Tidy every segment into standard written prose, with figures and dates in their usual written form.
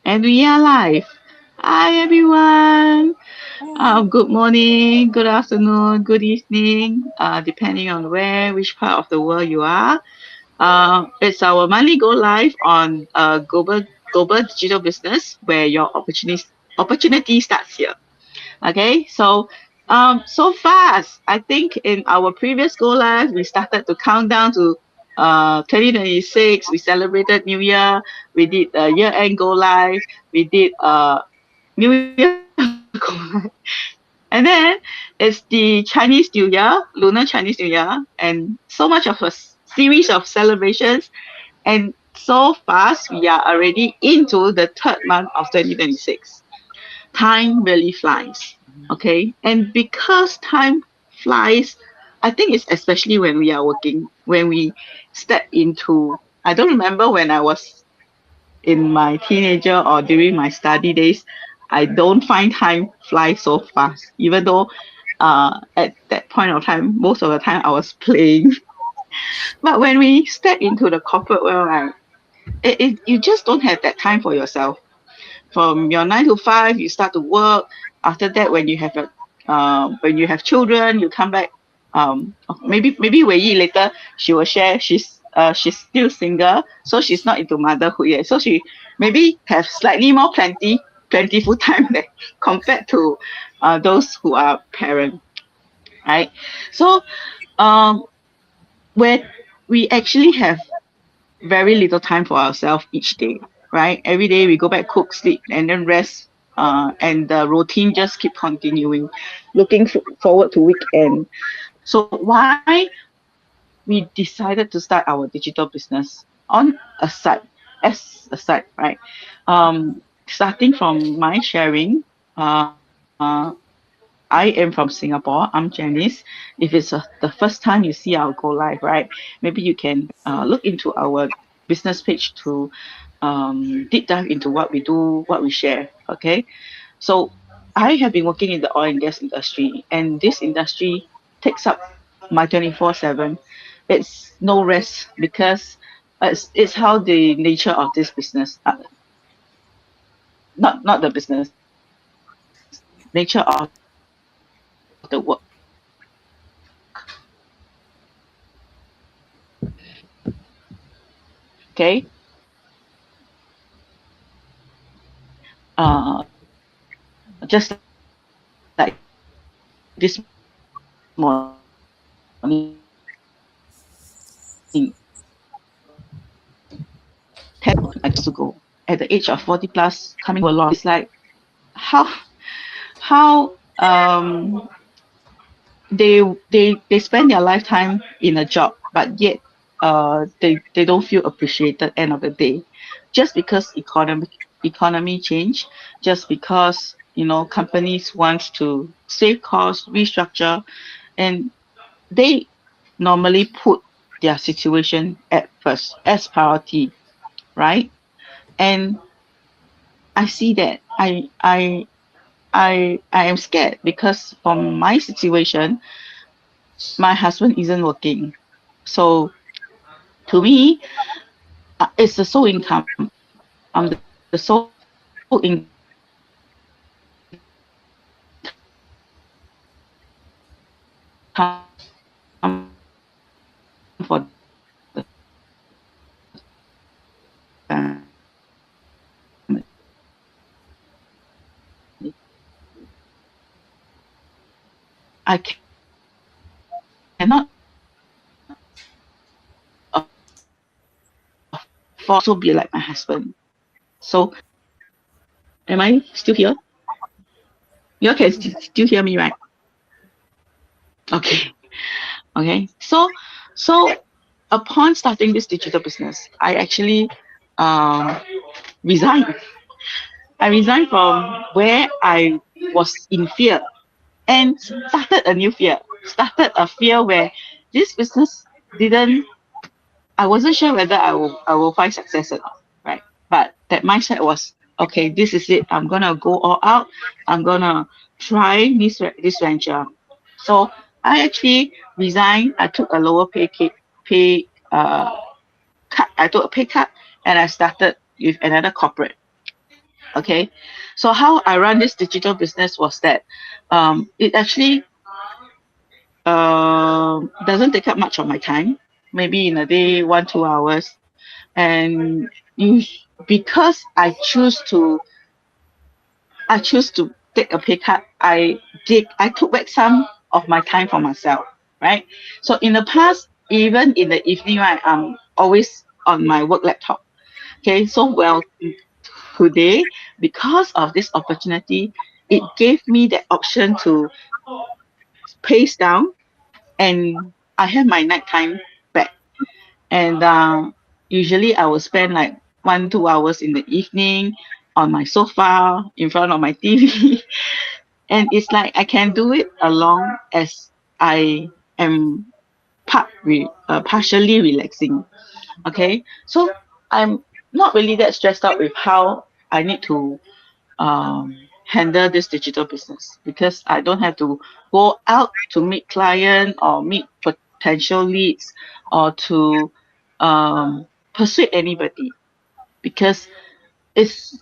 And we are live. Hi everyone. Hi. Good morning, good afternoon, good evening, depending on which part of the world you are. It's our monthly go live on global digital business where your opportunity starts here. Okay, so fast. I think in our previous go live, we started to count down to 2026. We celebrated New Year. We did year end go live. We did New Year go live. And then it's the Chinese New Year, Lunar Chinese New Year, and so much of series of celebrations. And so fast, we are already into the third month of 2026. Time really flies. Okay. And because time flies, I think it's especially when we are working, when we step into, I don't remember when I was in my teenager or during my study days, I don't find time fly so fast, even though at that point of time, most of the time I was playing. But when we step into the corporate world, right, you just don't have that time for yourself. From your 9 to 5, you start to work. After that, when you have children, you come back. Maybe Wei Yi later she will share. She's still single, so she's not into motherhood yet. So she maybe have slightly more plentiful time than compared to those who are parent, right? So um, where we actually have very little time for ourselves each day, right? Every day we go back, cook, sleep, and then rest. And the routine just keep continuing. Looking forward to weekend. So why we decided to start our digital business on a side, as a side, right? Starting from my sharing, I am from Singapore. I'm Janice. If it's the first time you see our go live, right? Maybe you can look into our business page to deep dive into what we do, what we share. Okay. So I have been working in the oil and gas industry, and this industry takes up my 24/7. It's no rest because it's how the nature of this business, not the business, nature of the work. Okay. Just like this morning, 10 I just to go at the age of 40 plus coming to a lot. It's like how how they spend their lifetime in a job, but yet they don't feel appreciated end of the day, just because economy change, just because companies wants to save costs, restructure, and they normally put their situation at first as priority, right? And I see that I am scared because from my situation, my husband isn't working. So to me, it's the sole income. I'm the sole income for the I cannot also be like my husband. So am I still here? You all can still hear me, right? Okay. Okay. So upon starting this digital business, I actually um resigned. I resigned from where I was in fear and started a new fear. Started a fear where this business didn't. I wasn't sure whether I will find success or not, right? But that mindset was okay. This is it. I'm gonna go all out. I'm gonna try this venture. So I actually resigned. I took a lower pay cut. I took a pay cut and I started with another corporate. Okay, so how I run this digital business was that it actually doesn't take up much of my time, maybe in a day 1 2 hours, and you because I choose to take a pay cut. I took back some of my time for myself, right? So in the past, even in the evening, right, I'm always on my work laptop. Okay, so well, today, because of this opportunity, it gave me the option to pace down, and I have my nighttime back. And usually I will spend like 1 2 hours in the evening on my sofa in front of my TV. And it's like I can do it along as I am partially relaxing. Okay, so I'm not really that stressed out with how I need to handle this digital business, because I don't have to go out to meet client or meet potential leads, or to persuade anybody, because it's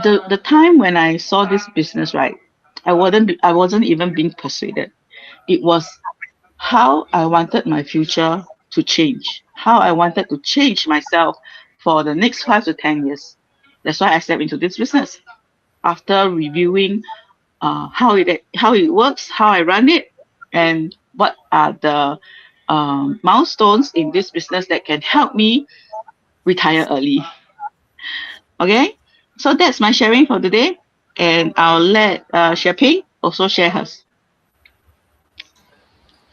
the time when I saw this business, right. I wasn't even being persuaded. It was how I wanted my future to change, how I wanted to change myself for the next 5 to 10 years. That's why I stepped into this business after reviewing how it works, how I run it, and what are the milestones in this business that can help me retire early. Okay, so that's my sharing for today, and I'll let Xue also share hers.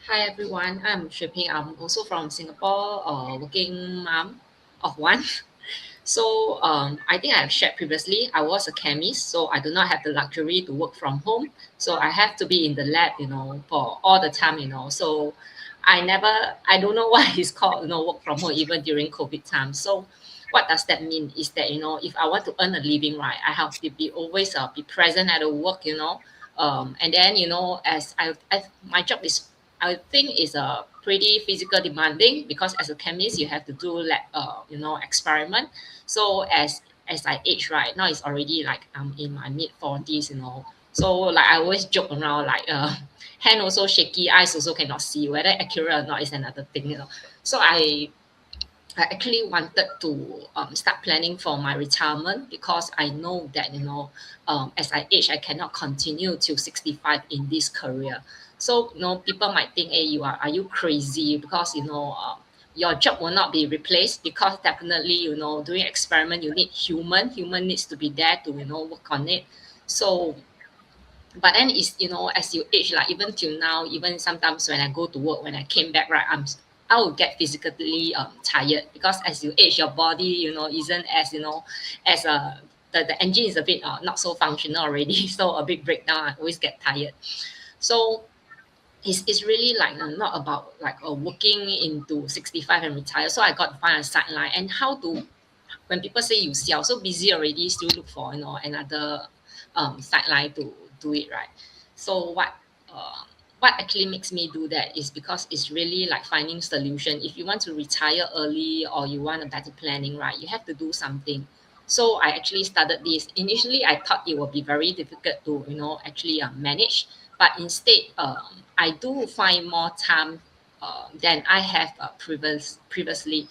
Hi everyone, I'm Shiping. I'm also from Singapore, working mom of one. So I think I have shared previously, I was a chemist, so I do not have the luxury to work from home. So I have to be in the lab, for all the time, So I don't know why it's called, work from home even during COVID time. So what does that mean is that, if I want to earn a living, right, I have to be always be present at the work, and then, as my job is, I think is a pretty physical demanding because as a chemist you have to do lab, experiment. So as I age, right now, it's already like I'm in my mid 40s, So like I always joke around like hand also shaky, eyes also cannot see. Whether accurate or not is another thing, So I actually wanted to start planning for my retirement because I know that as I age I cannot continue till 65 in this career. So people might think, hey, are you crazy, because your job will not be replaced, because definitely doing experiment you need human needs to be there to work on it. So but then it's as you age, like even till now, even sometimes when I go to work, when I came back, right, I will get physically tired, because as you age your body isn't as as the engine is a bit not so functional already so a big breakdown, I always get tired. So it's really like not about like working into 65 and retire. So I got to find a sideline, and how to, when people say you see, so busy already, still look for another sideline to do it, right. So uh, what actually makes me do that is because it's really like finding solution. If you want to retire early or you want a better planning, right, you have to do something. So I actually started this. Initially I thought it would be very difficult to actually manage, but instead I do find more time than I have previously.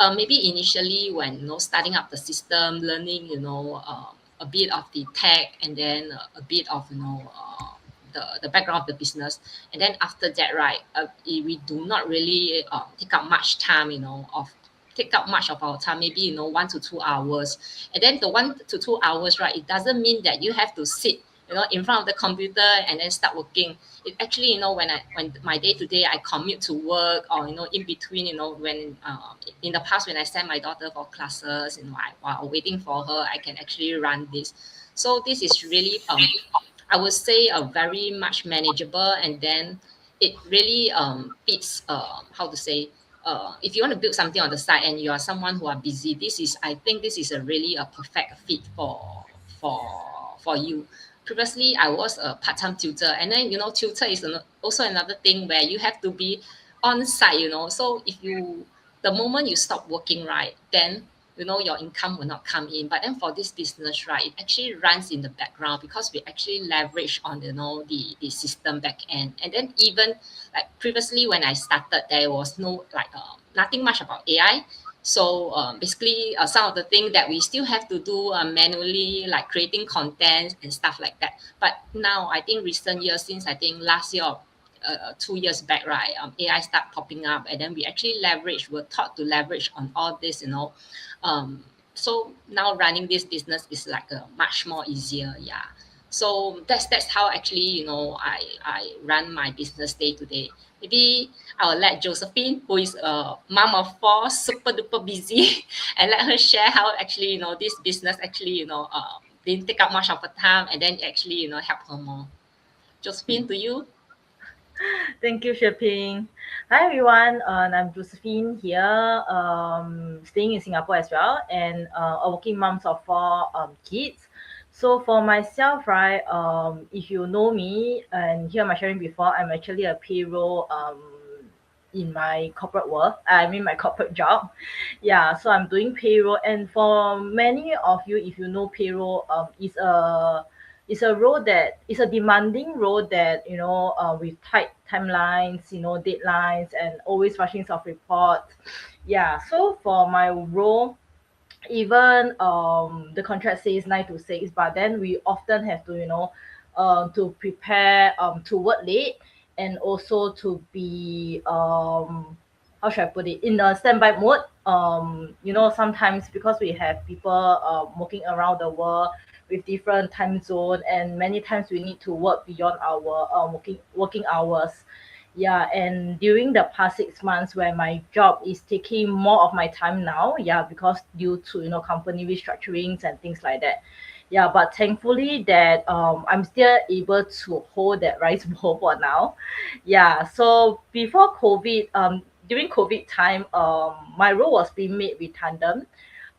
Maybe initially when starting up the system, learning a bit of the tech, and then a bit of the background of the business, and then after that, right, we do not really take up much time, of take up much of our time, maybe 1 to 2 hours. And then the 1 to 2 hours, right, it doesn't mean that you have to sit in front of the computer and then start working. It actually, when my day to day I commute to work, or in between, when in the past when I send my daughter for classes, while waiting for her, I can actually run this. So this is really I would say a very much manageable, and then it really fits how to say, if you want to build something on the side and you are someone who are busy, I think this is a really a perfect fit for you. Previously I was a part-time tutor, and then tutor is also another thing where you have to be on site, so if you, the moment you stop working, right, then your income will not come in. But then for this business, right, it actually runs in the background because we actually leverage on the system back end. And then even like previously when I started, there was no like nothing much about AI. So basically, some of the things that we still have to do manually, like creating content and stuff like that. But now, I think recent years, since I think last year or 2 years back, right, AI start popping up, and then we actually leverage. We're taught to leverage on all this, so now running this business is like a much more easier, yeah. So that's how actually I run my business day to day. Maybe I will let Josephine, who is a mom of four, super duper busy, and let her share how actually this business actually didn't take up much of her time, and then actually help her more. Josephine, to you. Thank you, Shipping. Hi, everyone. I'm Josephine here, staying in Singapore as well, and a working mom of four kids. So for myself, right, if you know me and hear my sharing before, I'm actually a payroll in my corporate world. I mean my corporate job. Yeah, so I'm doing payroll, and for many of you, if you know payroll, is a role that is a demanding role that with tight timelines, deadlines, and always rushing of reports. Yeah, so for my role, even the contract says 9 to 6, but then we often have to to prepare to work late, and also to be how should I put it, in a standby mode. Sometimes because we have people working around the world with different time zone, and many times we need to work beyond our working hours. Yeah, and during the past 6 months where my job is taking more of my time now, yeah, because due to company restructurings and things like that. Yeah, but thankfully that I'm still able to hold that rice bowl for now. Yeah, so before COVID, during COVID time, my role was being made redundant,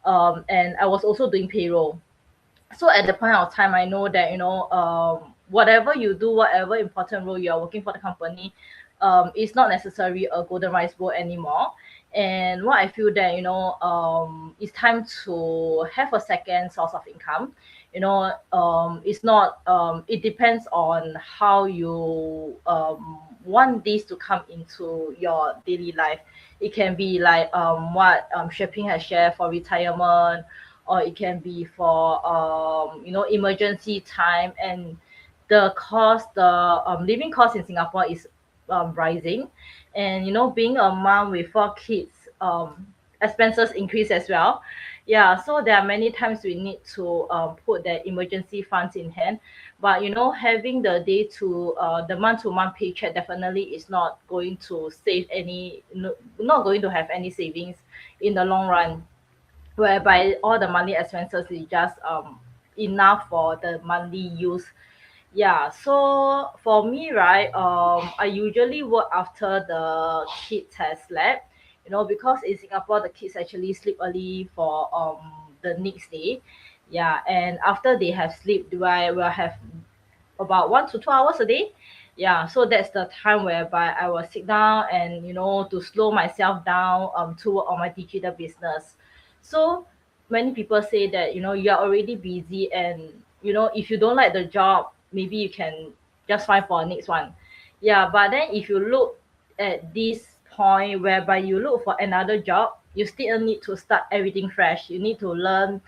and I was also doing payroll. So at the point of time, I know that whatever you do, whatever important role you are working for the company, it's not necessarily a golden rice bowl anymore. And what I feel that it's time to have a second source of income. It's not it depends on how you want this to come into your daily life. It can be like what Shopping has shared for retirement, or it can be for emergency time. And the living cost in Singapore is rising, and being a mom with four kids, expenses increase as well. Yeah, so there are many times we need to put the emergency funds in hand, but having the day to the month to month paycheck definitely is not going to save any, not going to have any savings in the long run, whereby all the monthly expenses is just enough for the monthly use. Yeah, so for me, right, I usually work after the kids has slept, because in Singapore the kids actually sleep early for the next day. Yeah, and after they have sleep, do I will have about 1 to 2 hours a day. Yeah, so that's the time whereby I will sit down and to slow myself down to work on my digital business. So many people say that you are already busy, and if you don't like the job, maybe you can just find for a next one. Yeah, but then if you look at this point whereby you look for another job, you still need to start everything fresh. You need to learn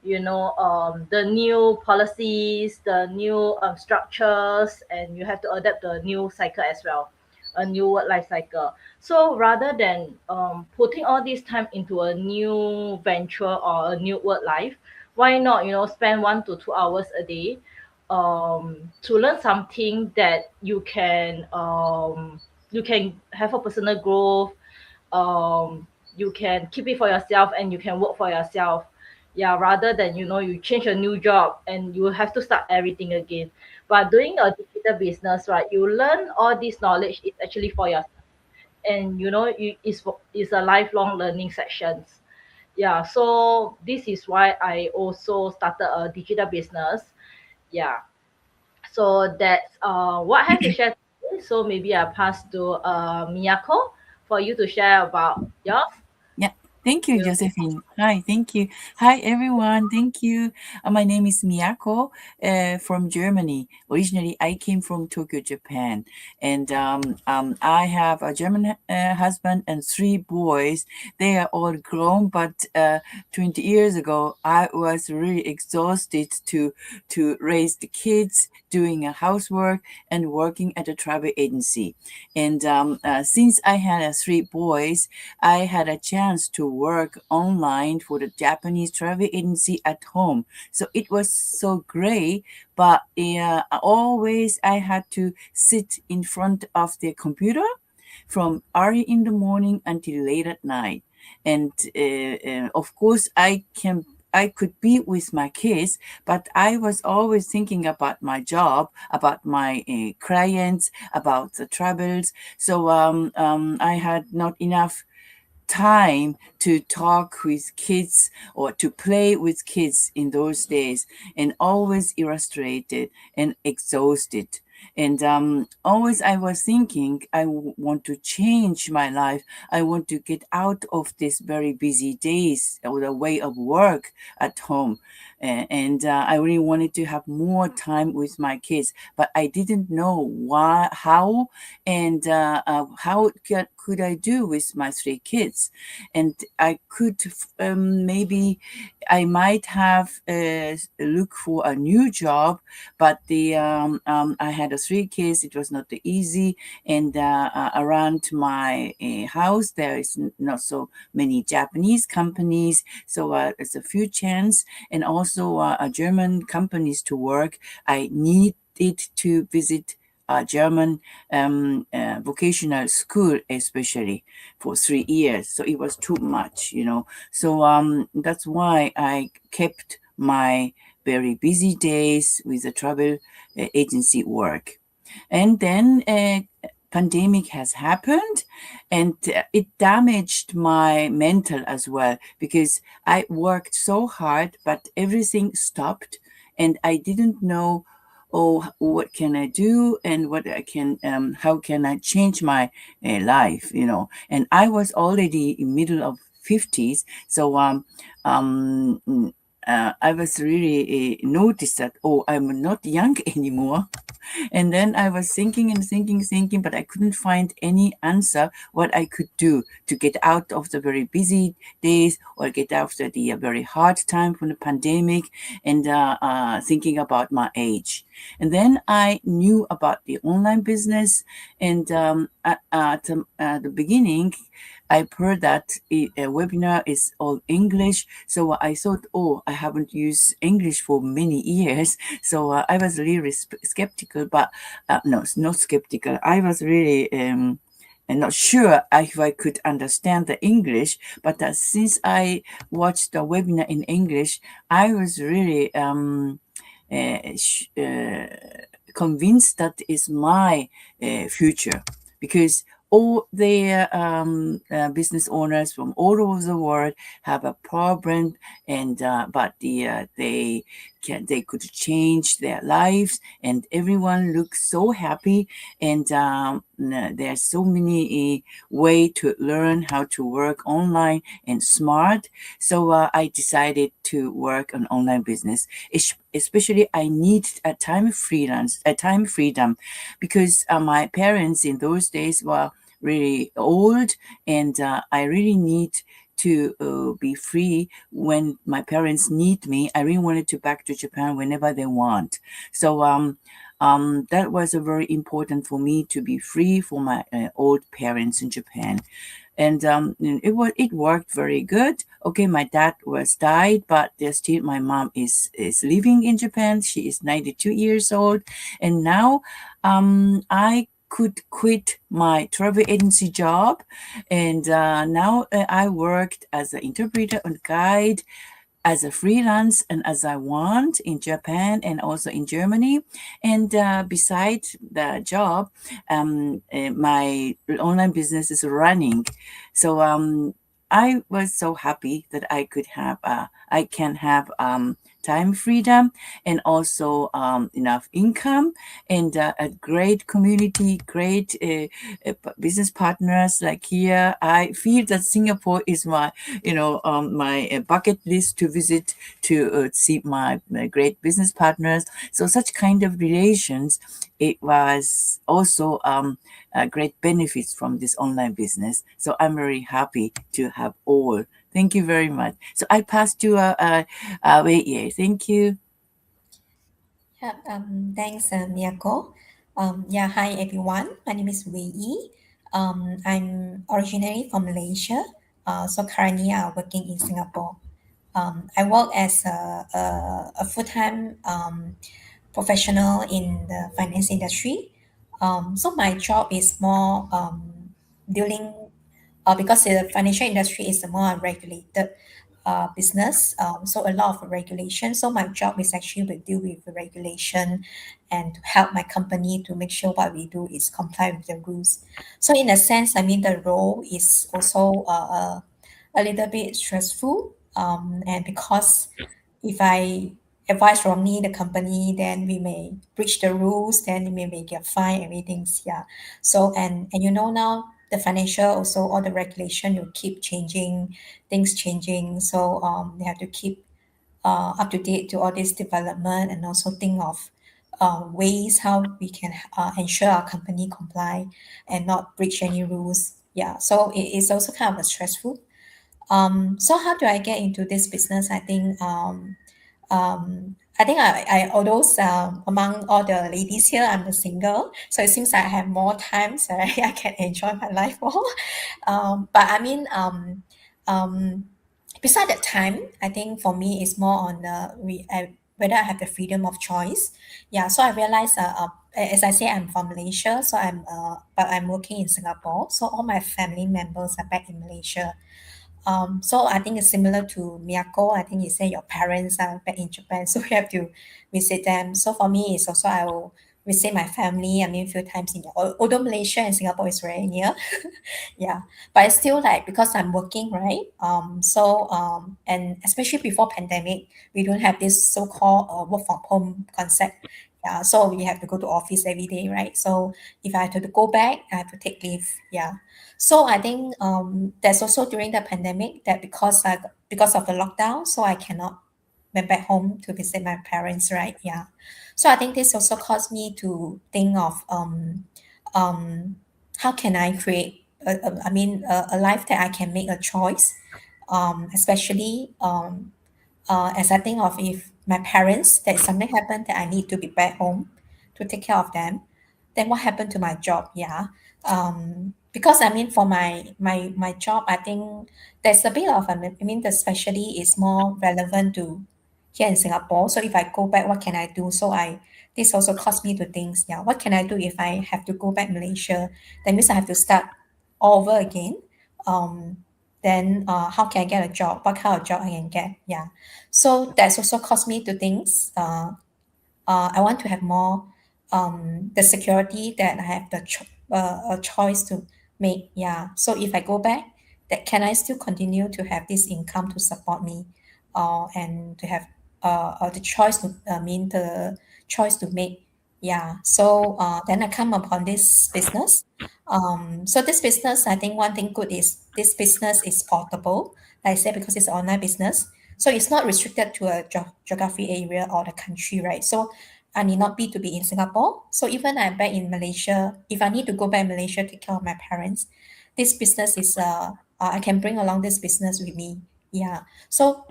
the new policies, the new structures, and you have to adapt the new cycle as well, a new work life cycle. So rather than putting all this time into a new venture or a new work life, why not spend 1 to 2 hours a day to learn something that you can have a personal growth. You can keep it for yourself, and you can work for yourself. Yeah, rather than you change a new job and you have to start everything again. But doing a digital business, right, you learn all this knowledge is actually for yourself, and it's a lifelong learning sessions. Yeah, so this is why I also started a digital business. Yeah, so that's what I have to share today. So maybe I pass to Miyako for you to share about yours. Yeah. Thank you, Josephine. Hi, thank you. Hi, everyone. Thank you. My name is Miyako from Germany. Originally, I came from Tokyo, Japan. And I have a German husband and three boys. They are all grown, but 20 years ago, I was really exhausted to raise the kids, doing a housework, and working at a travel agency. And since I had three boys, I had a chance to work online for the Japanese travel agency at home. So it was so great, but always I had to sit in front of the computer from early in the morning until late at night. And of course, I could be with my kids, but I was always thinking about my job, about my clients, about the travels. So I had not enough time to talk with kids or to play with kids in those days, and always illustrated and exhausted. And always I was thinking, want to change my life. I want to get out of these very busy days or the way of work at home. And I really wanted to have more time with my kids, but I didn't know why, how, and how could I do with my three kids. And I could maybe I might have look for a new job, but the I had three kids. It was not easy, and around my house there is not so many Japanese companies, so it's a few chance, and also German companies to work. I needed to visit a German vocational school, especially for 3 years. So it was too much, you know. So that's why I kept my very busy days with the travel agency work. And then pandemic has happened, and it damaged my mental as well, because I worked so hard but everything stopped, and I didn't know, oh, what can I do, and what I can how can I change my life, you know. And I was already in middle of 50s, so um I was really noticed that, oh, I'm not young anymore. And then I was thinking and thinking, but I couldn't find any answer what I could do to get out of the very busy days, or get after the very hard time from the pandemic, and thinking about my age. And then I knew about the online business, and at the beginning, I've heard that a webinar is all English. So I thought, oh, I haven't used English for many years. So I was really skeptical, but no, not skeptical. I was really and not sure if I could understand the English. But since I watched the webinar in English, I was really convinced that is my future, because all the business owners from all over the world have a problem, and but they could change their lives, and everyone looks so happy, and there's so many way to learn how to work online and smart. So I decided to work on online business. Especially I need a time freedom, because my parents in those days were really old, and I really need to be free when my parents need me. I really wanted to back to Japan whenever they want. So that was a very important for me, to be free for my old parents in Japan. And it worked very good. Okay, my dad was died, but there's still my mom is living in Japan. She is 92 years old, and now I could quit my travel agency job, and now I worked as an interpreter and guide, as a freelance and as I want, in Japan and also in Germany. And besides the job, my online business is running. So I was so happy that I could have I can have time freedom and also enough income and a great community, great business partners. Like here, I feel that Singapore is my, my bucket list to visit to see my great business partners. So such kind of relations, it was also great benefits from this online business. So I'm very happy to have all. Thank you very much. So I pass to Wei Ye. Thank you. Yeah, thanks, Miyako. Yeah, hi everyone. My name is Wei Yi. I'm originally from Malaysia. So currently I'm working in Singapore. I work as a full-time professional in the finance industry. So my job is more dealing because the financial industry is a more regulated business. So a lot of regulation. So my job is actually to deal with the regulation and to help my company to make sure what we do is comply with the rules. So in a sense, I mean the role is also a little bit stressful. And because if I advise wrongly the company, then we may breach the rules, then we may get fined, everything's yeah. So and now the financial also all the regulation will keep changing, things changing. So they have to keep up to date to all this development and also think of ways how we can ensure our company comply and not breach any rules. Yeah, so it is also kind of a stressful. So how do I get into this business? I although among all the ladies here, I'm the single, so it seems I have more time, so I can enjoy my life more. But I mean, beside that time, I think for me it's more on whether I have the freedom of choice. Yeah, so I realized, as I say, I'm from Malaysia, so but I'm working in Singapore, so all my family members are back in Malaysia. So I think it's similar to Miyako. I think you say your parents are back in Japan, so you have to visit them. So for me, it's also I will visit my family. I mean, a few times although Malaysia and Singapore is very near, yeah, but it's still like because I'm working, right? And especially before pandemic, we don't have this so-called work from home concept. Yeah, so we have to go to office every day, right? So if I have to go back, I have to take leave. Yeah, so I think there's also during the pandemic that because of the lockdown, so I cannot went back home to visit my parents, right? Yeah. So I think this also caused me to think of um, how can I create a life that I can make a choice, especially as I think of if my parents that something happened that I need to be back home to take care of them, then what happened to my job? Yeah, because I mean for my job, I think there's a bit of I mean the specialty is more relevant to here in Singapore. So if I go back, what can I do? So I this also caused me to think, yeah, what can I do if I have to go back Malaysia? That means I have to start all over again. Um, then how can I get a job? What kind of job I can get? Yeah. So that's also caused me to think I want to have more the security that I have a choice to make. Yeah. So if I go back, that can I still continue to have this income to support me, and to have the choice to I mean the choice to make. Yeah. So then I come upon this business. So this business, I think one thing good is this business is portable. Like I said, because it's online business, so it's not restricted to a geography area or the country, right? So I need not be to be in Singapore. So even I'm back in Malaysia, if I need to go back Malaysia to take care of my parents, this business is I can bring along this business with me. Yeah. So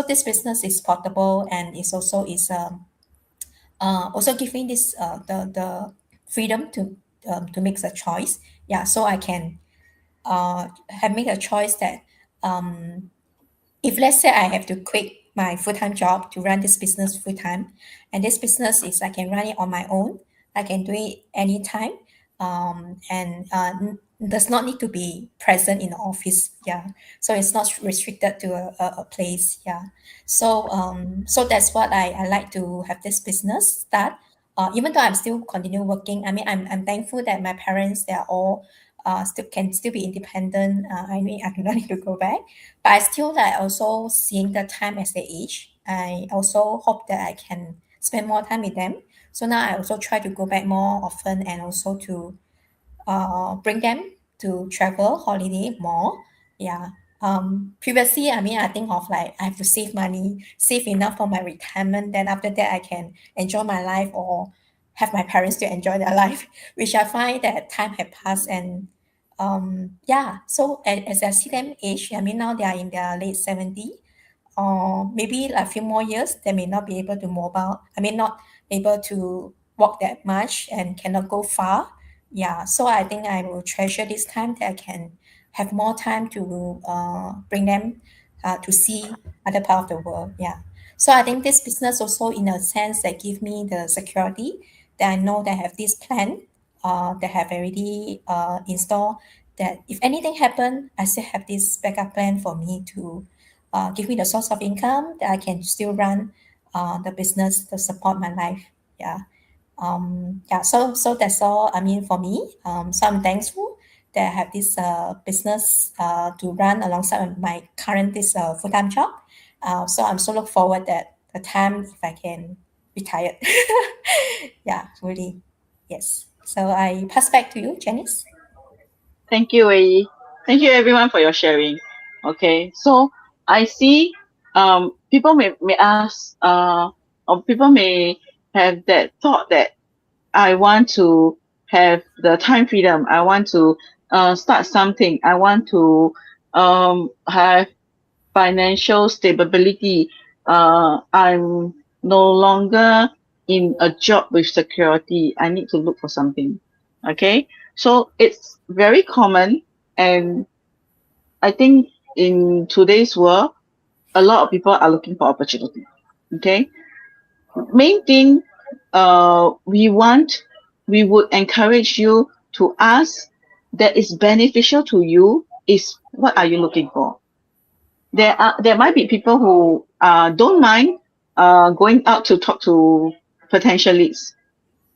this business is portable and it's also is also giving this the freedom to make a choice. Yeah. So I can have made a choice that um if let's say I have to quit my full-time job to run this business full-time, and this business is I can run it on my own, I can do it anytime, and does not need to be present in the office. Yeah, so it's not restricted to a place. Yeah, so that's what I like to have this business start. Even though I'm still continue working, I mean I'm thankful that my parents they are all still be independent. I mean, I do not need to go back, but I still like also seeing the time as they age. I also hope that I can spend more time with them. So now I also try to go back more often and also to bring them to travel holiday more. Yeah. Previously, I mean, I think of like I have to save money, save enough for my retirement. Then after that, I can enjoy my life or have my parents to enjoy their life, which I find that time had passed. And yeah, so as I see them age, I mean, now they are in their late 70, or maybe a few more years, they may not be able to mobile. I mean, not able to walk that much and cannot go far. Yeah, so I think I will treasure this time that I can have more time to bring them to see other part of the world. Yeah. So I think this business also, in a sense, that give me the security that I know that I have this plan that have already installed. That if anything happen, I still have this backup plan for me to give me the source of income that I can still run the business to support my life. Yeah. Yeah. So that's all. I mean, for me, so I'm thankful that I have this business to run alongside with my current this full time job. So I'm so look forward that the time if I can retire. Yeah, really. Yes. So I pass back to you, Janice. Thank you, Wei. Thank you everyone for your sharing. Okay, so I see people may ask or people may have that thought that I want to have the time freedom. I want to start something. I want to have financial stability. I'm no longer in a job with security. I need to look for something. Okay, so it's very common, and I think in today's world, a lot of people are looking for opportunity. Okay, main thing, we would encourage you to ask that is beneficial to you is what are you looking for? There might be people who don't mind going out to talk to potential leads.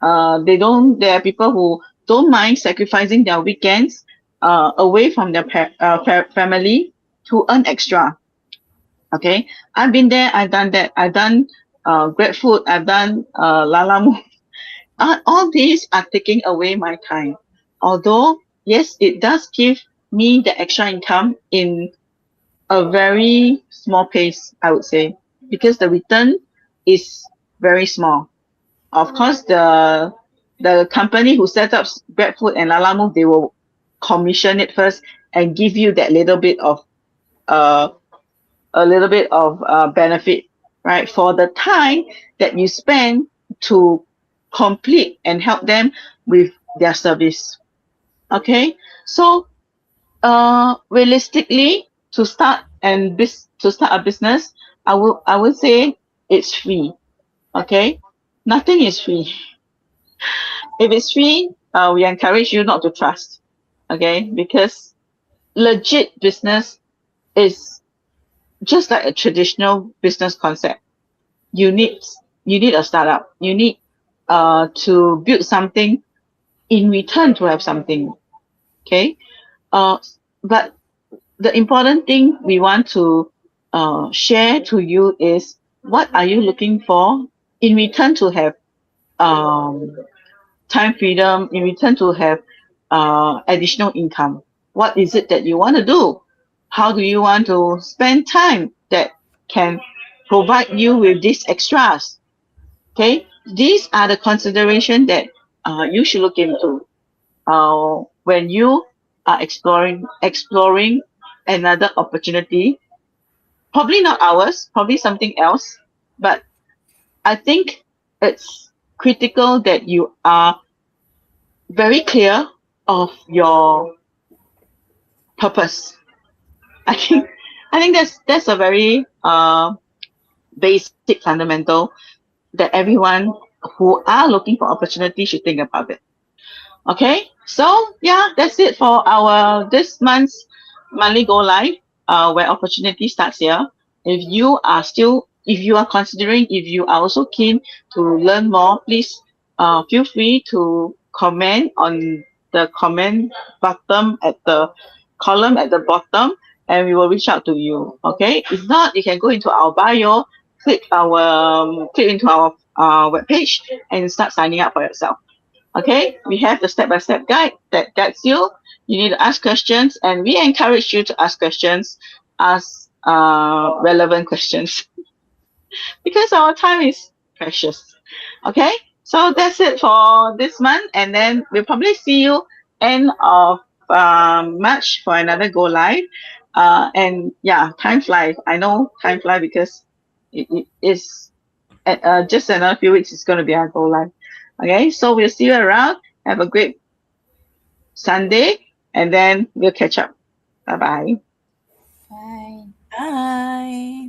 They don't. There are people who don't mind sacrificing their weekends away from their family to earn extra. Okay, I've been there. I've done that. I've done Grab Food. I've done Lala Move. All these are taking away my time. Although yes, it does give me the extra income in a very small pace, I would say, because the return is very small. Of course, the company who set up GrabFood and Lalamove, they will commission it first and give you that little bit of uh benefit, right, for the time that you spend to complete and help them with their service. Okay, so realistically, to start a business, I would say it's free. Okay, nothing is free. If it's free, we encourage you not to trust. Okay, because legit business is just like a traditional business concept. You need you need a startup. You need to build something in return to have something. Okay, uh, but the important thing we want to share to you is what are you looking for in return to have um, time freedom, in return to have additional income. What is it that you want to do? How do you want to spend time that can provide you with these extras? Okay, these are the consideration that you should look into when you are exploring another opportunity. Probably not ours, probably something else, but I think it's critical that you are very clear of your purpose. I think I think that's a very basic fundamental that everyone who are looking for opportunity should think about it. Okay, so yeah, that's it for our this month's monthly go live, where opportunity starts here. If you are considering, if you are also keen to learn more, please feel free to comment on the comment button at the column at the bottom, and we will reach out to you. Okay. If not, you can go into our bio, click into our webpage, and start signing up for yourself. Okay. We have the step-by-step guide that guides you. You need to ask questions, and we encourage you to ask questions, ask relevant questions, because our time is precious. Okay, so that's it for this month, and then we'll probably see you end of March for another go live. And yeah, time flies. I know time flies because it is just another few weeks. It's going to be our go live. Okay, so we'll see you around. Have a great Sunday, and then we'll catch up. Bye bye. Bye. Bye.